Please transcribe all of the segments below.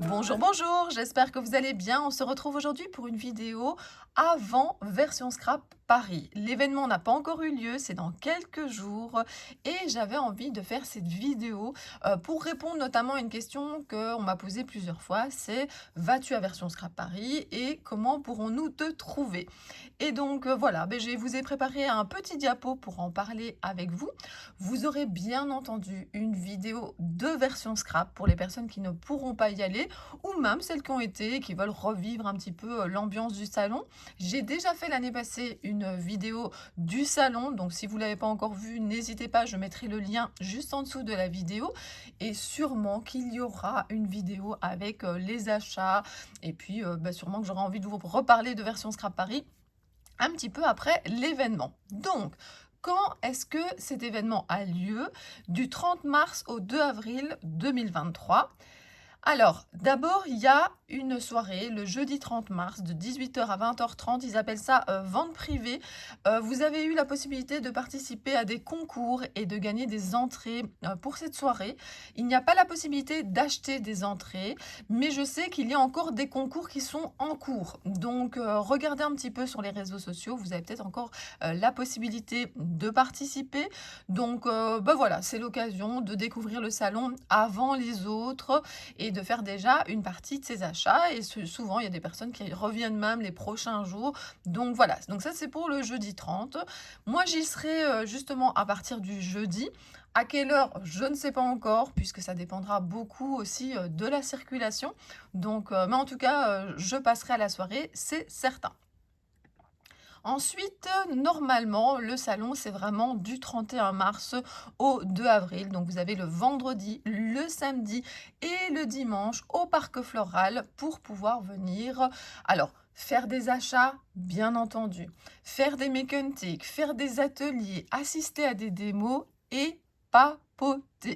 Bonjour, bonjour, j'espère que vous allez bien. On se retrouve aujourd'hui pour une vidéo avant Version Scrap Paris. L'événement n'a pas encore eu lieu, c'est dans quelques jours et j'avais envie de faire cette vidéo pour répondre notamment à une question qu'on m'a posée plusieurs fois, c'est vas-tu à Version Scrap Paris et comment pourrons-nous te trouver? Et donc voilà, je vous ai préparé un petit diapo pour en parler avec vous. Vous aurez bien entendu une vidéo de Version Scrap pour les personnes qui ne pourront pas y aller ou même celles qui ont été et qui veulent revivre un petit peu l'ambiance du salon. J'ai déjà fait l'année passée une vidéo du salon, donc si vous ne l'avez pas encore vue, n'hésitez pas, je mettrai le lien juste en dessous de la vidéo. Et sûrement qu'il y aura une vidéo avec les achats et puis sûrement que j'aurai envie de vous reparler de Version Scrap Paris un petit peu après l'événement. Donc, quand est-ce que cet événement a lieu? Du 30 mars au 2 avril 2023. Alors, d'abord, il y a une soirée, le jeudi 30 mars, de 18h à 20h30. Ils appellent ça vente privée. Vous avez eu la possibilité de participer à des concours et de gagner des entrées pour cette soirée. Il n'y a pas la possibilité d'acheter des entrées, mais je sais qu'il y a encore des concours qui sont en cours. Donc, regardez un petit peu sur les réseaux sociaux. Vous avez peut-être encore la possibilité de participer. Donc, voilà, c'est l'occasion de découvrir le salon avant les autres et de faire déjà une partie de ses achats. Et souvent, il y a des personnes qui reviennent même les prochains jours. Donc voilà, donc ça c'est pour le jeudi 30. Moi, j'y serai justement à partir du jeudi. À quelle heure, je ne sais pas encore, puisque ça dépendra beaucoup aussi de la circulation. Donc, mais en tout cas, je passerai à la soirée, c'est certain. Ensuite, normalement, le salon, c'est vraiment du 31 mars au 2 avril. Donc, vous avez le vendredi, le samedi et le dimanche au Parc Floral pour pouvoir venir. Alors, faire des achats, bien entendu, faire des make and take, faire des ateliers, assister à des démos et papoter.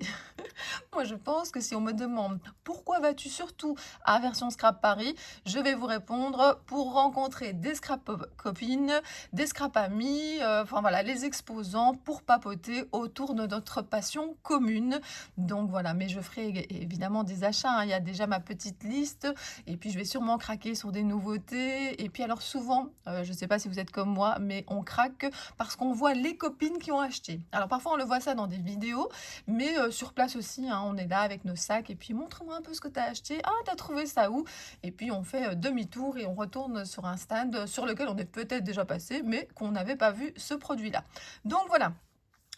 Moi, je pense que si on me demande pourquoi vas-tu surtout à Version Scrap Paris, je vais vous répondre pour rencontrer des scrap copines, des scrap amis, enfin voilà, les exposants pour papoter autour de notre passion commune. Donc voilà, mais je ferai évidemment des achats, hein. Il y a déjà ma petite liste et puis je vais sûrement craquer sur des nouveautés. Et puis alors souvent, je ne sais pas si vous êtes comme moi, mais on craque parce qu'on voit les copines qui ont acheté. Alors parfois on le voit ça dans des vidéos, mais sur place aussi, hein, on est là avec nos sacs et puis montre-moi un peu ce que tu as acheté. Ah, tu as trouvé ça où? Et puis on fait demi-tour et on retourne sur un stand sur lequel on est peut-être déjà passé, mais qu'on n'avait pas vu ce produit-là. Donc voilà.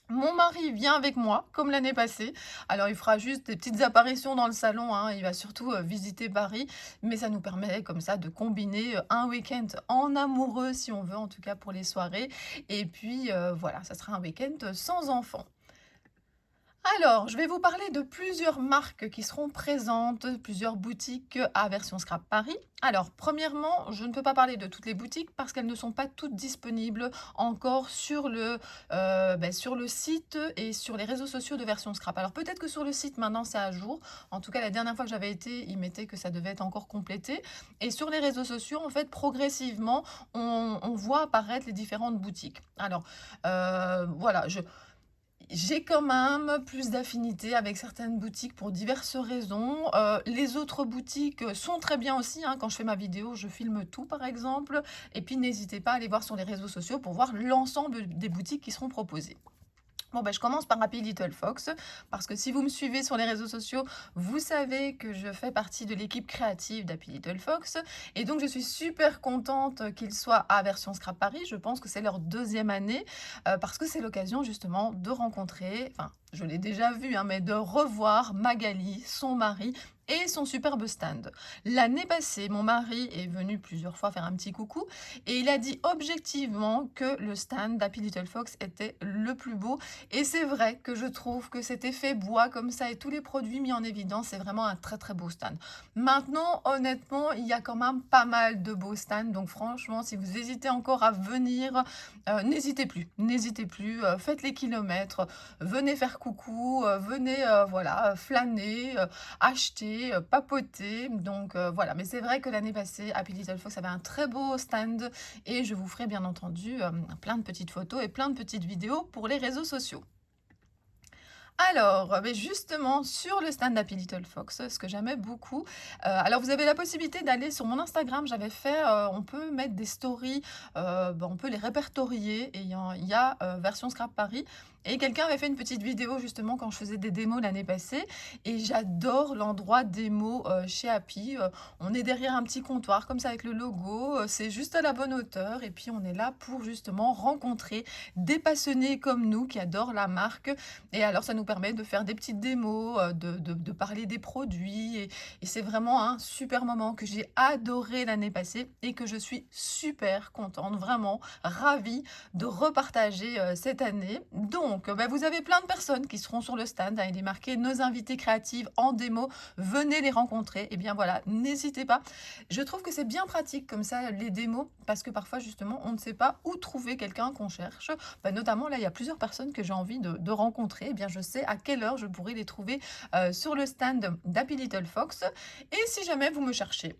Mon mari vient avec moi, comme l'année passée. Alors, il fera juste des petites apparitions dans le salon, hein. Il va surtout visiter Paris, mais ça nous permet comme ça de combiner un week-end en amoureux, si on veut, en tout cas pour les soirées. Et puis, voilà, ça sera un week-end sans enfants. Alors, je vais vous parler de plusieurs marques qui seront présentes, plusieurs boutiques à Version Scrap Paris. Alors, premièrement, je ne peux pas parler de toutes les boutiques parce qu'elles ne sont pas toutes disponibles encore sur le site et sur les réseaux sociaux de Version Scrap. Alors, peut-être que sur le site, maintenant, c'est à jour. En tout cas, la dernière fois que j'avais été, il mettait que ça devait être encore complété. Et sur les réseaux sociaux, en fait, progressivement, on voit apparaître les différentes boutiques. Alors, voilà, j'ai quand même plus d'affinité avec certaines boutiques pour diverses raisons. Les autres boutiques sont très bien aussi, hein. Quand je fais ma vidéo, je filme tout, par exemple. Et puis, n'hésitez pas à aller voir sur les réseaux sociaux pour voir l'ensemble des boutiques qui seront proposées. Bon, je commence par Happy Little Fox, parce que si vous me suivez sur les réseaux sociaux, vous savez que je fais partie de l'équipe créative d'Happy Little Fox. Et donc, je suis super contente qu'ils soient à Version Scrap Paris. Je pense que c'est leur deuxième année, parce que c'est l'occasion justement de rencontrer, enfin, je l'ai déjà vu, hein, mais de revoir Magali, son mari, et son superbe stand. L'année passée, mon mari est venu plusieurs fois faire un petit coucou et il a dit objectivement que le stand d'Happy Little Fox était le plus beau. Et c'est vrai que je trouve que cet effet bois comme ça et tous les produits mis en évidence, c'est vraiment un très très beau stand. Maintenant, honnêtement, il y a quand même pas mal de beaux stands. Donc franchement, si vous hésitez encore à venir, n'hésitez plus. N'hésitez plus, faites les kilomètres, venez faire coucou, venez voilà, flâner, acheter, papoter. Donc voilà, mais c'est vrai que l'année passée, Happy Little Fox avait un très beau stand et je vous ferai bien entendu plein de petites photos et plein de petites vidéos pour les réseaux sociaux. Alors, beh, justement sur le stand d'Happy Little Fox, ce que j'aimais beaucoup, alors vous avez la possibilité d'aller sur mon Instagram, j'avais fait, on peut mettre des stories, on peut les répertorier et il y a version Scrap Paris et quelqu'un avait fait une petite vidéo justement quand je faisais des démos l'année passée et j'adore l'endroit démo, chez Happy, on est derrière un petit comptoir comme ça avec le logo, c'est juste à la bonne hauteur et puis on est là pour justement rencontrer des passionnés comme nous qui adorent la marque et alors ça nous permet de faire des petites démos, de parler des produits et c'est vraiment un super moment que j'ai adoré l'année passée et que je suis super contente, vraiment ravie de repartager, cette année. Donc, bah, vous avez plein de personnes qui seront sur le stand, hein, il est marqué: «Nos invités créatives en démo, venez les rencontrer». Et bien voilà, n'hésitez pas. Je trouve que c'est bien pratique comme ça les démos parce que parfois justement on ne sait pas où trouver quelqu'un qu'on cherche. Bah, notamment là, il y a plusieurs personnes que j'ai envie de rencontrer. Eh bien, je sais à quelle heure je pourrais les trouver sur le stand d'Happy Little Fox. Et si jamais vous me cherchez,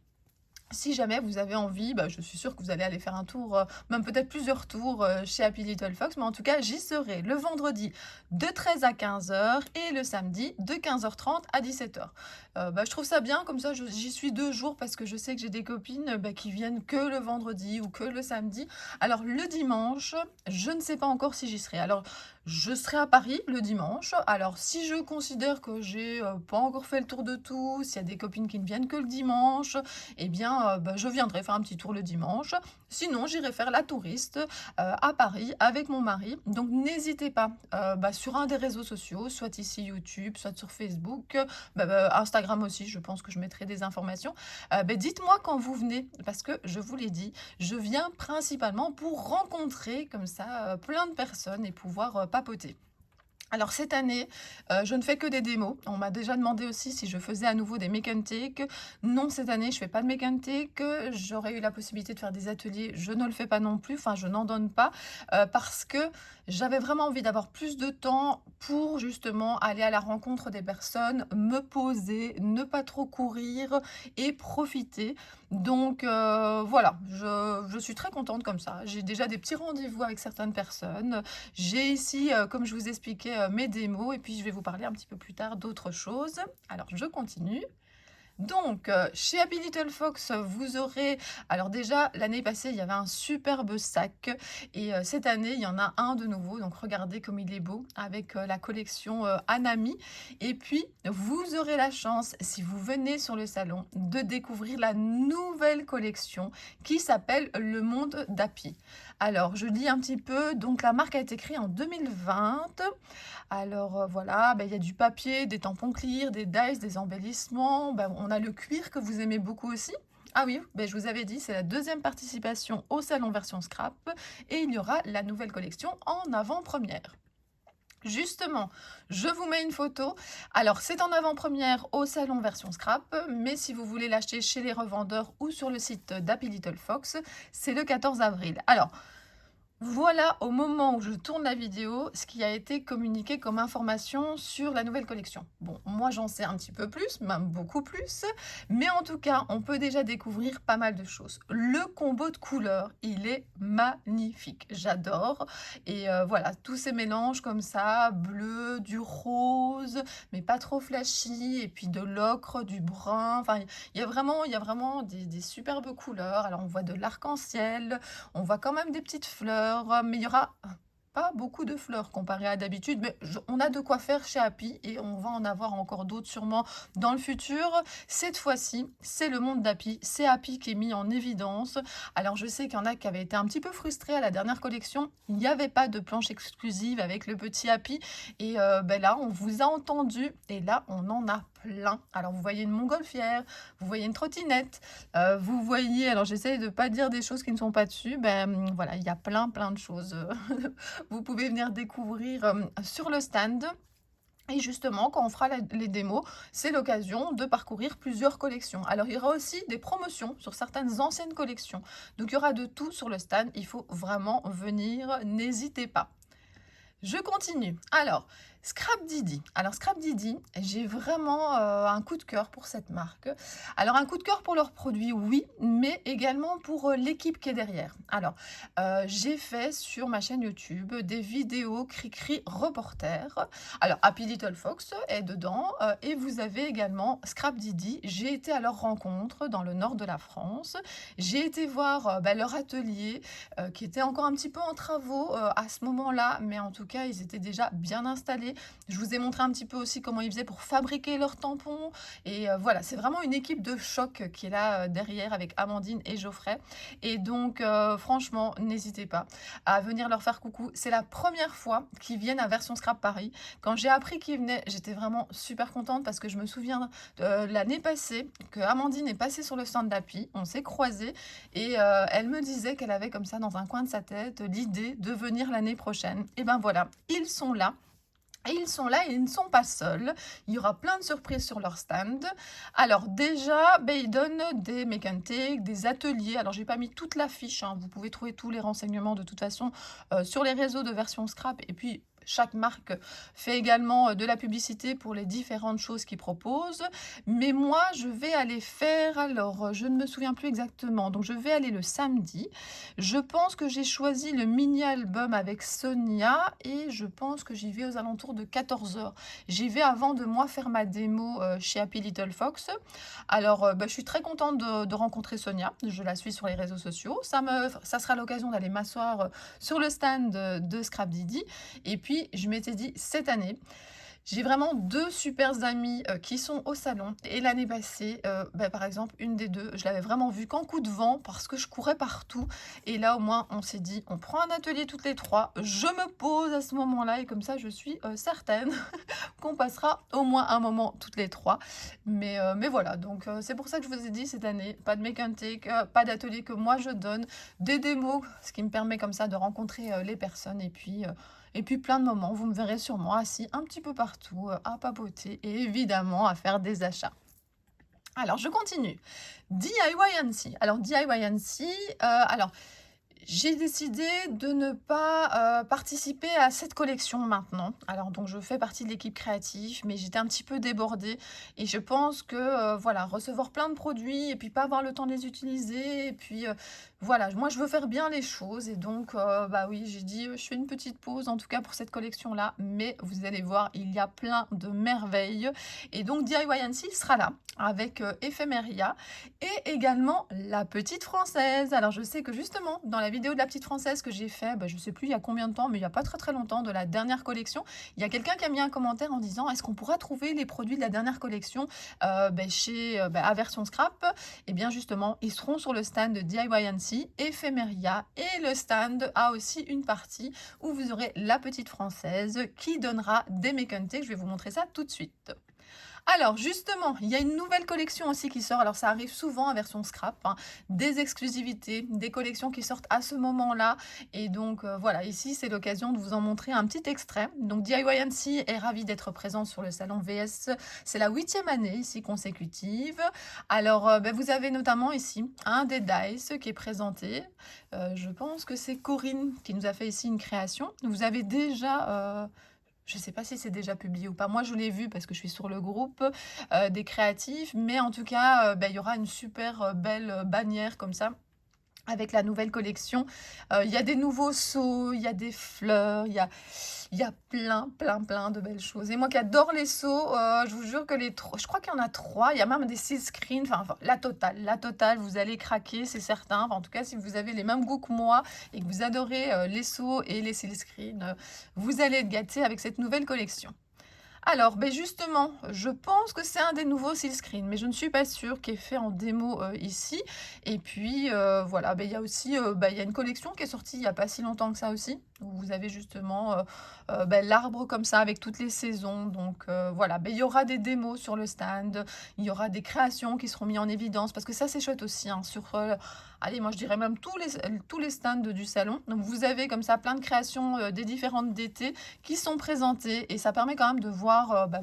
si jamais vous avez envie, bah, je suis sûre que vous allez aller faire un tour, même peut-être plusieurs tours, chez Happy Little Fox, mais en tout cas, j'y serai le vendredi de 13 à 15 heures et le samedi de 15h30 à 17 heures. Bah, je trouve ça bien, comme ça j'y suis 2 jours parce que je sais que j'ai des copines, bah, qui viennent que le vendredi ou que le samedi. Alors le dimanche, je ne sais pas encore si j'y serai. Alors, je serai à Paris le dimanche. Alors si je considère que j'ai, pas encore fait le tour de tout, s'il y a des copines qui ne viennent que le dimanche, eh bien, bah, je viendrai faire un petit tour le dimanche. Sinon, j'irai faire la touriste, à Paris avec mon mari. Donc n'hésitez pas, bah, sur un des réseaux sociaux, soit ici YouTube, soit sur Facebook, Instagram aussi, je pense que je mettrai des informations. Dites-moi quand vous venez parce que je vous l'ai dit, je viens principalement pour rencontrer comme ça, plein de personnes et pouvoir, papoter. Alors cette année, je ne fais que des démos. On m'a déjà demandé aussi si je faisais à nouveau des make and take. Non, cette année, je fais pas de make and take. J'aurais eu la possibilité de faire des ateliers, je ne le fais pas non plus, enfin je n'en donne pas, parce que j'avais vraiment envie d'avoir plus de temps pour justement aller à la rencontre des personnes, me poser, ne pas trop courir et profiter. Donc voilà, je suis très contente comme ça. J'ai déjà des petits rendez-vous avec certaines personnes. J'ai ici, comme je vous expliquais, mes démos et puis je vais vous parler un petit peu plus tard d'autres choses. Alors je continue. Donc, chez Happy Little Fox, vous aurez alors déjà l'année passée, il y avait un superbe sac et cette année, il y en a un de nouveau. Donc regardez comme il est beau avec, la collection, Hanami et puis vous aurez la chance, si vous venez sur le salon, de découvrir la nouvelle collection qui s'appelle Le Monde d'Happy. Alors je lis un petit peu, donc la marque a été créée en 2020. Alors, voilà, il y a du papier, des tampons clear, des dies, des embellissements. On a le cuir que vous aimez beaucoup aussi. Ah oui, je vous avais dit, c'est la deuxième participation au salon version scrap et il y aura la nouvelle collection en avant-première. Justement, je vous mets une photo. Alors, c'est en avant-première au salon version scrap, mais si vous voulez l'acheter chez les revendeurs ou sur le site d'Happy Little Fox, c'est le 14 avril. Alors, voilà, au moment où je tourne la vidéo, ce qui a été communiqué comme information sur la nouvelle collection. Bon, moi j'en sais un petit peu plus, même beaucoup plus, mais en tout cas, on peut déjà découvrir pas mal de choses. Le combo de couleurs, il est magnifique, j'adore. Et voilà, tous ces mélanges comme ça, bleu, du rose, mais pas trop flashy, et puis de l'ocre, du brun. Enfin, il y a vraiment des superbes couleurs. Alors, on voit de l'arc-en-ciel, on voit quand même des petites fleurs, mais il y aura pas beaucoup de fleurs comparé à d'habitude, mais on a de quoi faire chez Happy et on va en avoir encore d'autres sûrement dans le futur. Cette fois-ci, c'est le monde d'Happy, c'est Happy qui est mis en évidence. Alors je sais qu'il y en a qui avaient été un petit peu frustrés à la dernière collection, il n'y avait pas de planche exclusive avec le petit Happy et là on vous a entendu et là on en a plein. Alors vous voyez une montgolfière, vous voyez une trottinette, vous voyez, alors j'essaie de pas dire des choses qui ne sont pas dessus, voilà, il y a plein de choses, vous pouvez venir découvrir, sur le stand. Et justement, quand on fera les démos, c'est l'occasion de parcourir plusieurs collections. Alors, il y aura aussi des promotions sur certaines anciennes collections. Donc, il y aura de tout sur le stand. Il faut vraiment venir, n'hésitez pas. Je continue. Alors, Scrap Didi. Alors Scrap Didi, j'ai vraiment, un coup de cœur pour cette marque. Alors un coup de cœur pour leurs produits, oui, mais également pour, l'équipe qui est derrière. Alors, j'ai fait sur ma chaîne YouTube des vidéos Cricri reporter. Alors Happy Little Fox est dedans, et vous avez également Scrap Didi. J'ai été à leur rencontre dans le nord de la France. J'ai été voir, leur atelier, qui était encore un petit peu en travaux, à ce moment-là, mais en tout cas, ils étaient déjà bien installés. Je vous ai montré un petit peu aussi comment ils faisaient pour fabriquer leurs tampons et voilà, c'est vraiment une équipe de choc qui est là, derrière avec Amandine et Geoffrey et donc franchement, n'hésitez pas à venir leur faire coucou. C'est la première fois qu'ils viennent à Version Scrap Paris. Quand j'ai appris qu'ils venaient, j'étais vraiment super contente parce que je me souviens, l'année passée que Amandine est passée sur le stand d'Happy, on s'est croisés et elle me disait qu'elle avait comme ça dans un coin de sa tête l'idée de venir l'année prochaine. Et ben voilà, ils sont là. Et ils sont là et ils ne sont pas seuls. Il y aura plein de surprises sur leur stand. Alors déjà, ils donnent des make and take, des ateliers. Alors j'ai pas mis toute la fiche, hein. Vous pouvez trouver tous les renseignements de toute façon sur les réseaux de Version Scrap. Et puis chaque marque fait également de la publicité pour les différentes choses qu'ils proposent. Mais moi, je vais aller faire, alors je ne me souviens plus exactement, donc je vais aller le samedi. Je pense que j'ai choisi le mini-album avec Sonia et je pense que j'y vais aux alentours de 14 h. J'y vais avant de moi faire ma démo chez Happy Little Fox. Alors, je suis très contente de rencontrer Sonia. Je la suis sur les réseaux sociaux. Ça sera l'occasion d'aller m'asseoir sur le stand de Scrap Didi. Et puis, je m'étais dit, cette année, j'ai vraiment 2 super amies, qui sont au salon et l'année passée, par exemple, une des 2, je l'avais vraiment vue qu'en coup de vent parce que je courais partout et là, au moins, on s'est dit: «On prend un atelier toutes les 3. Je me pose à ce moment-là et comme ça, je suis, certaine qu'on passera au moins un moment toutes les 3. Mais voilà, donc c'est pour ça que je vous ai dit cette année, pas de make and take, pas d'atelier que moi je donne, des démos, ce qui me permet comme ça de rencontrer, les personnes et puis plein de moments, vous me verrez sûrement assis un petit peu partout, à papoter et évidemment à faire des achats. Alors je continue. DIY&C. Alors DIY&C, alors j'ai décidé de ne pas, participer à cette collection maintenant. Alors donc je fais partie de l'équipe créative, mais j'étais un petit peu débordée et je pense que, voilà, recevoir plein de produits et puis pas avoir le temps de les utiliser et puis, voilà, moi je veux faire bien les choses et donc, oui, j'ai dit, «Je fais une petite pause en tout cas pour cette collection-là», mais vous allez voir, il y a plein de merveilles et donc DIY&C sera là avec, Ephemeria et également la petite française. Alors je sais que justement dans la vidéo de la petite française que j'ai fait, je sais plus il y a combien de temps, mais il y a pas très, très longtemps, de la dernière collection, il y a quelqu'un qui a mis un commentaire en disant: «Est-ce qu'on pourra trouver les produits de la dernière collection, chez, à Version Scrap?» Et bien justement, ils seront sur le stand de DIY&C, Ephemeria et le stand a aussi une partie où vous aurez la petite française qui donnera des make and take. Je vais vous montrer ça tout de suite. Alors justement, il y a une nouvelle collection aussi qui sort. Alors ça arrive souvent à Version Scrap, hein, des exclusivités, des collections qui sortent à ce moment-là. Et donc voilà, ici c'est l'occasion de vous en montrer un petit extrait. Donc DIY&C est ravi d'être présent sur le salon VS. C'est la 8e année ici consécutive. Alors vous avez notamment ici un des dice qui est présenté. Je pense que c'est Corinne qui nous a fait ici une création. Vous avez déjà... je ne sais pas si c'est déjà publié ou pas. Moi, je l'ai vu parce que je suis sur le groupe des créatifs. Mais en tout cas, il y aura une super belle bannière comme ça avec la nouvelle collection. Il y a des nouveaux seaux, il y a des fleurs, il y a plein, plein, plein de belles choses. Et moi qui adore les seaux, je vous jure que je crois qu'il y en a 3. Il y a même des seal screens, enfin la totale, vous allez craquer, c'est certain. Enfin, en tout cas, si vous avez les mêmes goûts que moi et que vous adorez les seaux et les seal screens, vous allez être gâtés avec cette nouvelle collection. Alors, justement, je pense que c'est un des nouveaux seal screens, mais je ne suis pas sûre, qui est fait en démo ici. Et puis, voilà, il y a aussi il y a une collection qui est sortie il n'y a pas si longtemps que ça aussi, où vous avez justement l'arbre comme ça avec toutes les saisons. Donc voilà, il y aura des démos sur le stand, il y aura des créations qui seront mises en évidence, parce que ça c'est chouette aussi, hein, sur, allez, moi je dirais même tous les stands du salon. Donc vous avez comme ça plein de créations des différentes d'été qui sont présentées et ça permet quand même de voir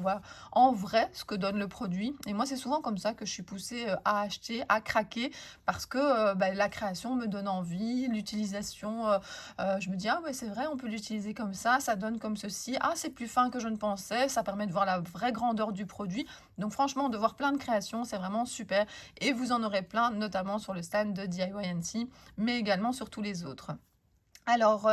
voilà, en vrai ce que donne le produit. Et moi c'est souvent comme ça que je suis poussée à acheter, à craquer, parce que la création me donne envie, l'utilisation, je me dis ah ouais c'est vrai, on peut l'utiliser comme ça donne comme ceci. Ah, c'est plus fin que je ne pensais, ça permet de voir la vraie grandeur du produit. Donc franchement, de voir plein de créations, c'est vraiment super et vous en aurez plein, notamment sur le stand de DIY mais également sur tous les autres. Alors,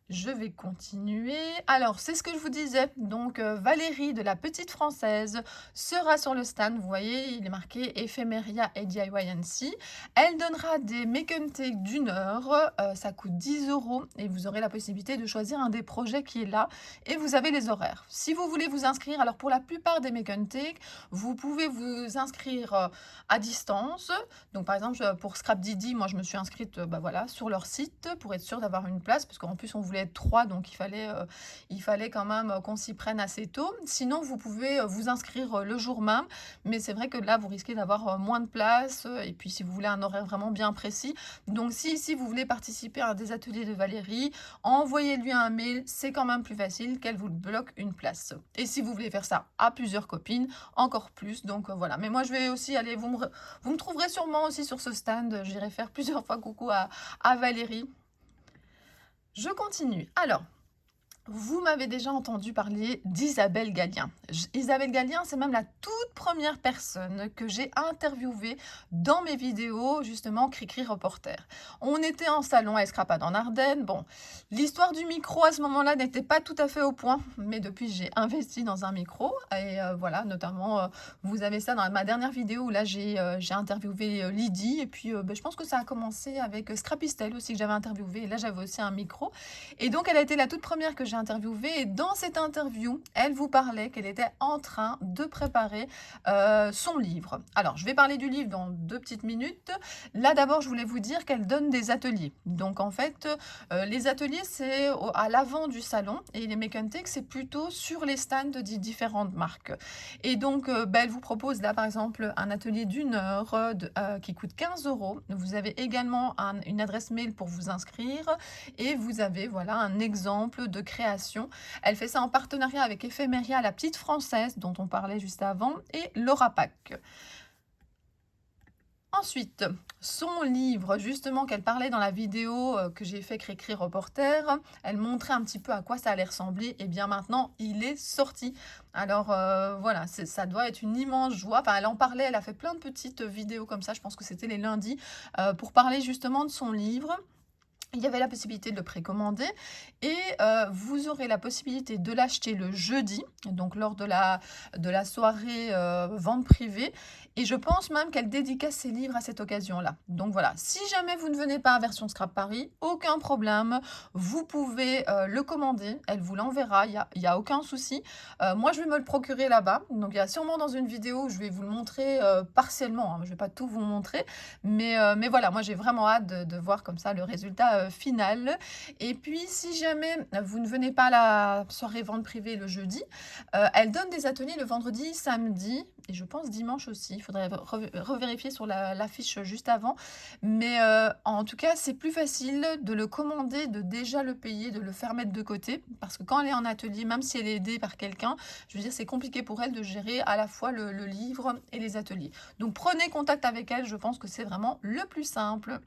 je vais continuer. Alors, c'est ce que je vous disais. Donc, Valérie de la Petite Française sera sur le stand. Vous voyez, il est marqué Ephemeria et DIY. Elle donnera des make and take d'1 heure. Ça coûte 10 € et vous aurez la possibilité de choisir un des projets qui est là. Et vous avez les horaires. Si vous voulez vous inscrire, alors pour la plupart des make and take, vous pouvez vous inscrire à distance. Donc, par exemple, pour Scrap Didi, moi, je me suis inscrite voilà, sur leur site pour être sûre d'avoir une place parce qu'en plus, on voulait être 3, donc il fallait quand même qu'on s'y prenne assez tôt. Sinon, vous pouvez vous inscrire le jour même, mais c'est vrai que là, vous risquez d'avoir moins de place. Et puis, si vous voulez un horaire vraiment bien précis. Donc, si vous voulez participer à des ateliers de Valérie, envoyez-lui un mail. C'est quand même plus facile qu'elle vous bloque une place. Et si vous voulez faire ça à plusieurs copines, encore plus. Donc, voilà. Mais moi, je vais aussi aller, vous me trouverez sûrement aussi sur ce stand. J'irai faire plusieurs fois coucou à Valérie. Je continue. Alors, vous m'avez déjà entendu parler d'Isabelle Gallien. Isabelle Gallien, c'est même la toute première personne que j'ai interviewée dans mes vidéos, justement, Cricri Reporter. On était en salon à Escrapade en Ardennes. Bon, l'histoire du micro à ce moment-là n'était pas tout à fait au point, mais depuis, j'ai investi dans un micro. Et voilà, notamment, vous avez ça dans ma dernière vidéo où là, j'ai interviewé Lydie. Et puis, je pense que ça a commencé avec Scrapistel aussi que j'avais interviewé. Et là, j'avais aussi un micro. Et donc, elle a été la toute première que j'ai interviewée. Et dans cette interview, elle vous parlait qu'elle était en train de préparer son livre. Alors, je vais parler du livre dans 2 petites minutes. Là, d'abord, je voulais vous dire qu'elle donne des ateliers. Donc, en fait, les ateliers, c'est à l'avant du salon. Et les make and take, c'est plutôt sur les stands de différentes marques. Et donc, elle vous propose là, par exemple, un atelier d'1 heure qui coûte 15 €. Vous avez également une adresse mail pour vous inscrire. Et vous avez voilà un exemple de création. Elle fait ça en partenariat avec Ephemeria, la Petite Française, dont on parlait juste avant, et Laura Pack. Ensuite, son livre, justement, qu'elle parlait dans la vidéo que j'ai fait Cricri Reporter, elle montrait un petit peu à quoi ça allait ressembler. Et bien maintenant, il est sorti. Alors voilà, ça doit être une immense joie. Enfin, elle en parlait, elle a fait plein de petites vidéos comme ça, je pense que c'était les lundis, pour parler justement de son livre. Il y avait la possibilité de le précommander et vous aurez la possibilité de l'acheter le jeudi, donc lors de la soirée vente privée. Et je pense même qu'elle dédicace ses livres à cette occasion-là. Donc voilà, si jamais vous ne venez pas à Version Scrap Paris, aucun problème, vous pouvez le commander, elle vous l'enverra, il y a aucun souci. Moi, je vais me le procurer là-bas, donc il y a sûrement dans une vidéo, je vais vous le montrer partiellement, hein, je ne vais pas tout vous montrer, mais voilà, moi j'ai vraiment hâte de voir comme ça le résultat final. Et puis, si jamais vous ne venez pas à la soirée vente privée le jeudi, elle donne des ateliers le vendredi, samedi, et je pense dimanche aussi. Il faudrait revérifier sur l'affiche juste avant. Mais en tout cas, c'est plus facile de le commander, de déjà le payer, de le faire mettre de côté. Parce que quand elle est en atelier, même si elle est aidée par quelqu'un, je veux dire, c'est compliqué pour elle de gérer à la fois le livre et les ateliers. Donc, prenez contact avec elle. Je pense que c'est vraiment le plus simple.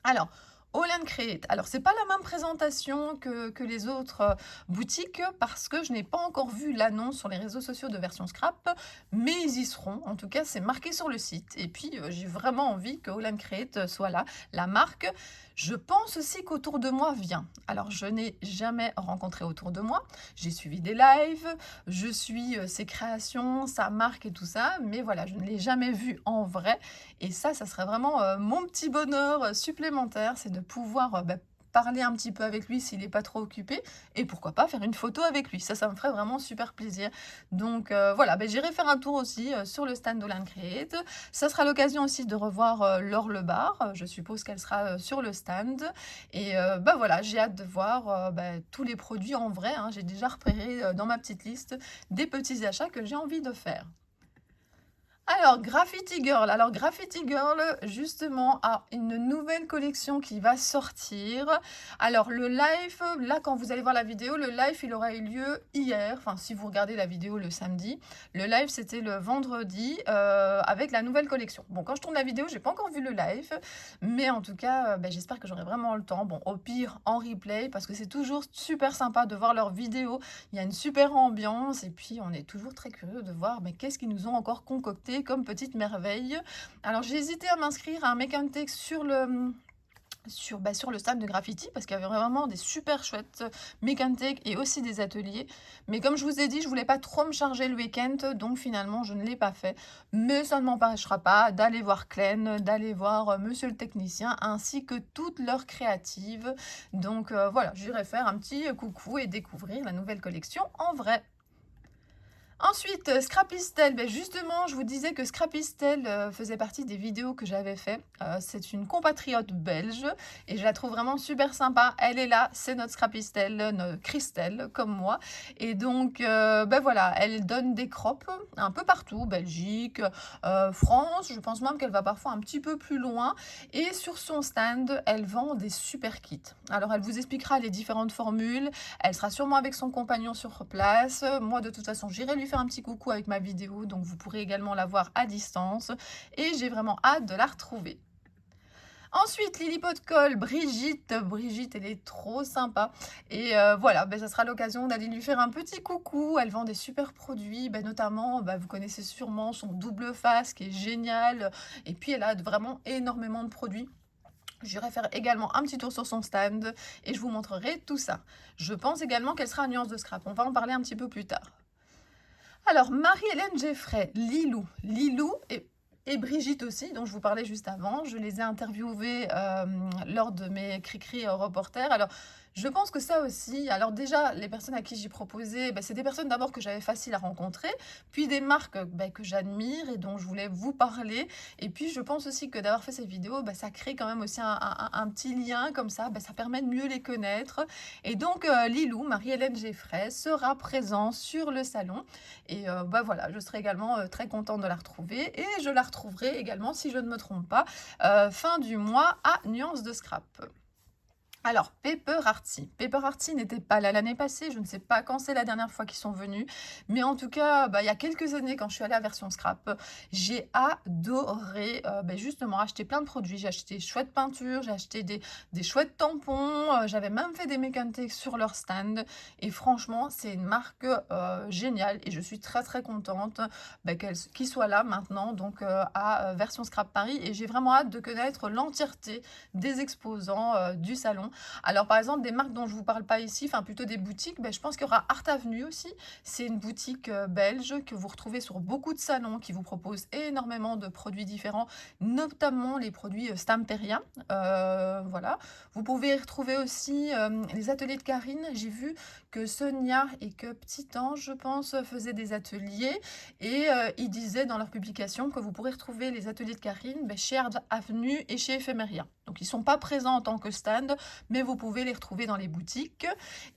Alors, All and Create. Alors, c'est pas la même présentation que les autres boutiques parce que je n'ai pas encore vu l'annonce sur les réseaux sociaux de Version Scrap, mais ils y seront. En tout cas, c'est marqué sur le site. Et puis, j'ai vraiment envie que All and Create soit là, la marque. Je pense aussi qu'Autour de moi vient. Alors, je n'ai jamais rencontré Autour de moi. J'ai suivi des lives, je suis ses créations, sa marque et tout ça, mais voilà, je ne l'ai jamais vu en vrai. Et ça serait vraiment mon petit bonheur supplémentaire, c'est de pouvoir parler un petit peu avec lui s'il n'est pas trop occupé, et pourquoi pas faire une photo avec lui. Ça me ferait vraiment super plaisir. Donc voilà, j'irai faire un tour aussi sur le stand d'All and Create. Ça sera l'occasion aussi de revoir Laure Lebar. Je suppose qu'elle sera sur le stand. Et voilà, j'ai hâte de voir tous les produits en vrai, hein. J'ai déjà repéré dans ma petite liste des petits achats que j'ai envie de faire. Alors, Graffiti Girl, justement, a une nouvelle collection qui va sortir. Alors, le live, là, quand vous allez voir la vidéo, le live, il aura eu lieu hier. Enfin, si vous regardez la vidéo le samedi. Le live, c'était le vendredi avec la nouvelle collection. Bon, quand je tourne la vidéo, j'ai pas encore vu le live. Mais en tout cas, ben, j'espère que j'aurai vraiment le temps. Bon, au pire, en replay, parce que c'est toujours super sympa de voir leurs vidéos. Il y a une super ambiance et puis on est toujours très curieux de voir mais qu'est-ce qu'ils nous ont encore concocté comme petite merveille. Alors j'ai hésité à m'inscrire à un Make and Take sur le stand de graffiti parce qu'il y avait vraiment des super chouettes make and take et aussi des ateliers. Mais comme je vous ai dit, je voulais pas trop me charger le week-end, donc finalement je ne l'ai pas fait. Mais ça ne m'empêchera pas d'aller voir Clen, d'aller voir Monsieur le technicien ainsi que toutes leurs créatives. Donc voilà, j'irai faire un petit coucou et découvrir la nouvelle collection en vrai. Ensuite, Scrapistel, beh, justement, je vous disais que Scrapistel faisait partie des vidéos que j'avais fait. C'est une compatriote belge et je la trouve vraiment super sympa. Elle est là, c'est notre Scrapistel, Christelle, comme moi. Et donc, ben voilà, elle donne des crops un peu partout, Belgique, France. Je pense même qu'elle va parfois un petit peu plus loin. Et sur son stand, elle vend des super kits. Alors, elle vous expliquera les différentes formules. Elle sera sûrement avec son compagnon sur place. Moi, de toute façon, j'irai lui faire un petit coucou avec ma vidéo, donc vous pourrez également la voir à distance. Et j'ai vraiment hâte de la retrouver. Ensuite, Lily Pot Call, Brigitte. Brigitte, elle est trop sympa. Et voilà, ben, ça sera l'occasion d'aller lui faire un petit coucou. Elle vend des super produits, ben, notamment, ben, vous connaissez sûrement son double face qui est génial. Et puis, elle a vraiment énormément de produits. J'irai faire également un petit tour sur son stand et je vous montrerai tout ça. Je pense également qu'elle sera à Nuance de Scrap. On va en parler un petit peu plus tard. Alors, Marie-Hélène Geffray, Lilou et Brigitte aussi, dont je vous parlais juste avant. Je les ai interviewées lors de mes cri-cri reporters. Alors, je pense que ça aussi, alors déjà, les personnes à qui j'ai proposé, bah, c'est des personnes d'abord que j'avais facile à rencontrer, puis des marques bah, que j'admire et dont je voulais vous parler. Et puis, je pense aussi que d'avoir fait ces vidéos, bah, ça crée quand même aussi un petit lien comme ça, bah, ça permet de mieux les connaître. Et donc, Lilou, Marie-Hélène Geffray, sera présent sur le salon. Et bah, voilà, je serai également très contente de la retrouver. Et je la retrouverai également, si je ne me trompe pas, fin du mois à Nuance de Scrap. Alors, Paper Artsy. Paper Artsy n'était pas là l'année passée, je ne sais pas quand c'est la dernière fois qu'ils sont venus, mais en tout cas, bah, il y a quelques années, quand je suis allée à Version Scrap, j'ai adoré bah, justement acheter plein de produits. J'ai acheté chouettes peintures, j'ai acheté des chouettes tampons, j'avais même fait des make and take sur leur stand, et franchement, c'est une marque géniale, et je suis très très contente bah, qu'ils soient là maintenant, donc à Version Scrap Paris, et j'ai vraiment hâte de connaître l'entièreté des exposants du salon. Alors par exemple, des marques dont je ne vous parle pas ici, enfin plutôt des boutiques, ben, je pense qu'il y aura Art Avenue aussi. C'est une boutique belge que vous retrouvez sur beaucoup de salons, qui vous propose énormément de produits différents, notamment les produits Stamperia. Voilà. Vous pouvez retrouver aussi les ateliers de Karine. J'ai vu que Sonia et que Petit Ange, je pense, faisaient des ateliers et ils disaient dans leur publication que vous pourrez retrouver les ateliers de Karine ben, chez Art Avenue et chez Ephemeria. Donc ils ne sont pas présents en tant que stand, mais vous pouvez les retrouver dans les boutiques.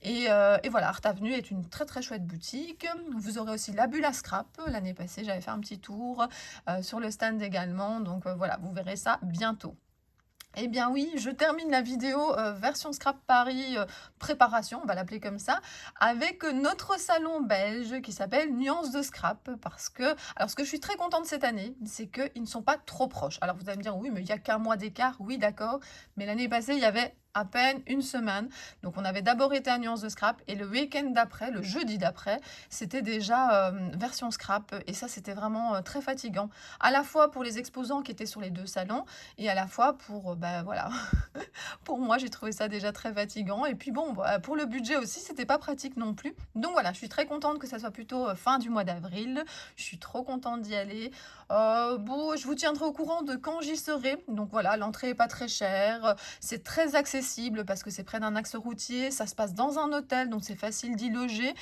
Et voilà, Art Avenue est une très très chouette boutique. Vous aurez aussi la Bulle à Scrap. L'année passée, j'avais fait un petit tour sur le stand également. Donc voilà, vous verrez ça bientôt. Eh bien oui, je termine la vidéo version Scrap Paris préparation, on va l'appeler comme ça, avec notre salon belge qui s'appelle Nuance de Scrap, parce que, alors ce que je suis très contente cette année, c'est qu'ils ne sont pas trop proches. Alors vous allez me dire, oui, mais il n'y a qu'un mois d'écart, oui d'accord, mais l'année passée, il y avait à peine une semaine. Donc on avait d'abord été à Nuance de Scrap et le week-end d'après, le jeudi d'après, c'était déjà version Scrap et ça c'était vraiment très fatigant. À la fois pour les exposants qui étaient sur les deux salons et à la fois pour, bah voilà, pour moi j'ai trouvé ça déjà très fatigant et puis bon, bah, pour le budget aussi c'était pas pratique non plus. Donc voilà, je suis très contente que ça soit plutôt fin du mois d'avril. Je suis trop contente d'y aller. Bon, je vous tiendrai au courant de quand j'y serai. Donc voilà, l'entrée est pas très chère, c'est très accessible accessible parce que c'est près d'un axe routier, ça se passe dans un hôtel, donc c'est facile d'y loger.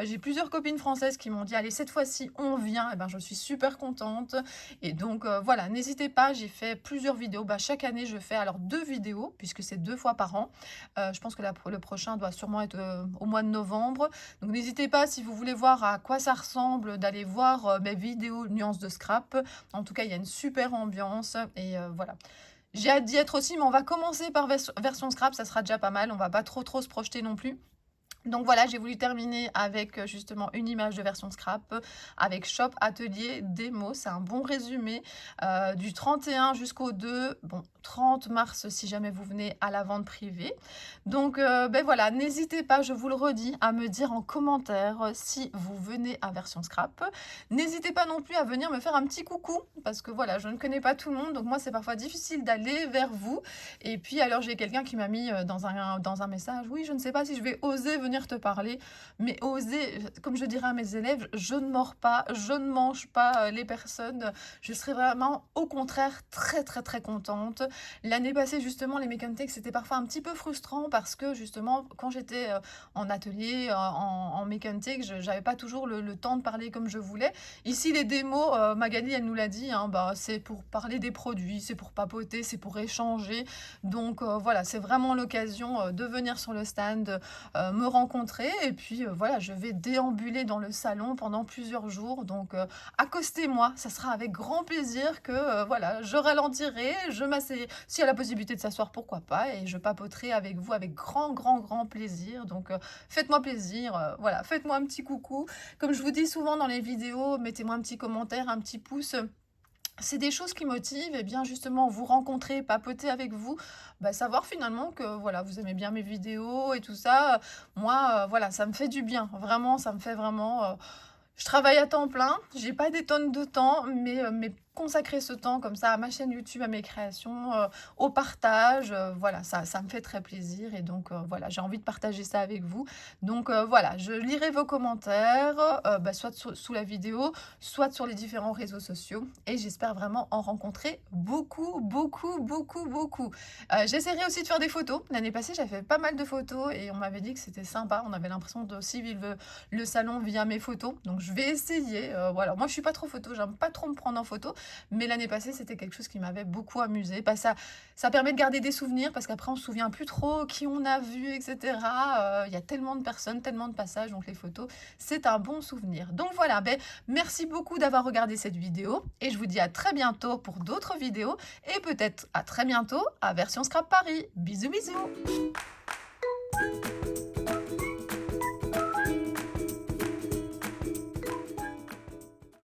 J'ai plusieurs copines françaises qui m'ont dit: «Allez, cette fois-ci, on vient» et ben, je suis super contente et donc voilà, n'hésitez pas, j'ai fait plusieurs vidéos. Bah, chaque année, je fais alors 2 vidéos puisque c'est 2 fois par an. Je pense que le prochain doit sûrement être, au mois de novembre. Donc n'hésitez pas si vous voulez voir à quoi ça ressemble, d'aller voir, mes vidéos nuances de scrap. En tout cas, il y a une super ambiance et voilà. J'ai hâte d'y être aussi, mais on va commencer par version scrap, ça sera déjà pas mal. On va pas trop se projeter non plus. Donc voilà, j'ai voulu terminer avec justement une image de version scrap avec Shop Atelier Démo. C'est un bon résumé du 31 jusqu'au 2, bon 30 mars si jamais vous venez à la vente privée. Donc ben voilà, n'hésitez pas, je vous le redis, à me dire en commentaire si vous venez à version scrap. N'hésitez pas non plus à venir me faire un petit coucou parce que voilà, je ne connais pas tout le monde, donc moi c'est parfois difficile d'aller vers vous. Et puis alors j'ai quelqu'un qui m'a mis dans un message: «Oui, je ne sais pas si je vais oser venir te parler», mais oser, comme je dirais à mes élèves, je ne mords pas, je ne mange pas les personnes. Je serais vraiment au contraire très contente. L'année passée justement les Make and Take c'était parfois un petit peu frustrant parce que justement quand j'étais en atelier, en Make and Take, j'avais pas toujours le temps de parler comme je voulais. Ici les démos, Magali elle nous l'a dit, hein, bah, c'est pour parler des produits, c'est pour papoter, c'est pour échanger. Donc voilà, c'est vraiment l'occasion de venir sur le stand, me rencontrer et puis voilà, je vais déambuler dans le salon pendant plusieurs jours. Donc accostez-moi, ça sera avec grand plaisir que voilà, je ralentirai, je m'asseyrai. S'il y a la possibilité de s'asseoir, pourquoi pas, et je papoterai avec vous avec grand plaisir. Donc faites-moi plaisir, voilà, faites-moi un petit coucou. Comme je vous dis souvent dans les vidéos, mettez-moi un petit commentaire, un petit pouce. C'est des choses qui motivent et bien justement vous rencontrer, papoter avec vous, bah, savoir finalement que voilà, vous aimez bien mes vidéos et tout ça. Moi, voilà, ça me fait du bien. Vraiment, ça me fait vraiment, je travaille à temps plein, j'ai pas des tonnes de temps, mais consacrer ce temps comme ça à ma chaîne YouTube, à mes créations, au partage, voilà, ça me fait très plaisir et donc voilà, j'ai envie de partager ça avec vous. Donc voilà, je lirai vos commentaires, bah, soit sous la vidéo, soit sur les différents réseaux sociaux et j'espère vraiment en rencontrer beaucoup. J'essaierai aussi de faire des photos. L'année passée, j'avais fait pas mal de photos et on m'avait dit que c'était sympa. On avait l'impression d'aussi vivre le salon via mes photos. Donc je vais essayer, voilà. Moi, je suis pas trop photo, j'aime pas trop me prendre en photo, mais l'année passée, c'était quelque chose qui m'avait beaucoup amusée. Bah, ça permet de garder des souvenirs parce qu'après, on se souvient plus trop qui on a vu, et cetera. Il y a tellement de personnes, tellement de passages, donc les photos, c'est un bon souvenir. Donc voilà, beh, merci beaucoup d'avoir regardé cette vidéo et je vous dis à très bientôt pour d'autres vidéos et peut-être à très bientôt à Version Scrap Paris. Bisous!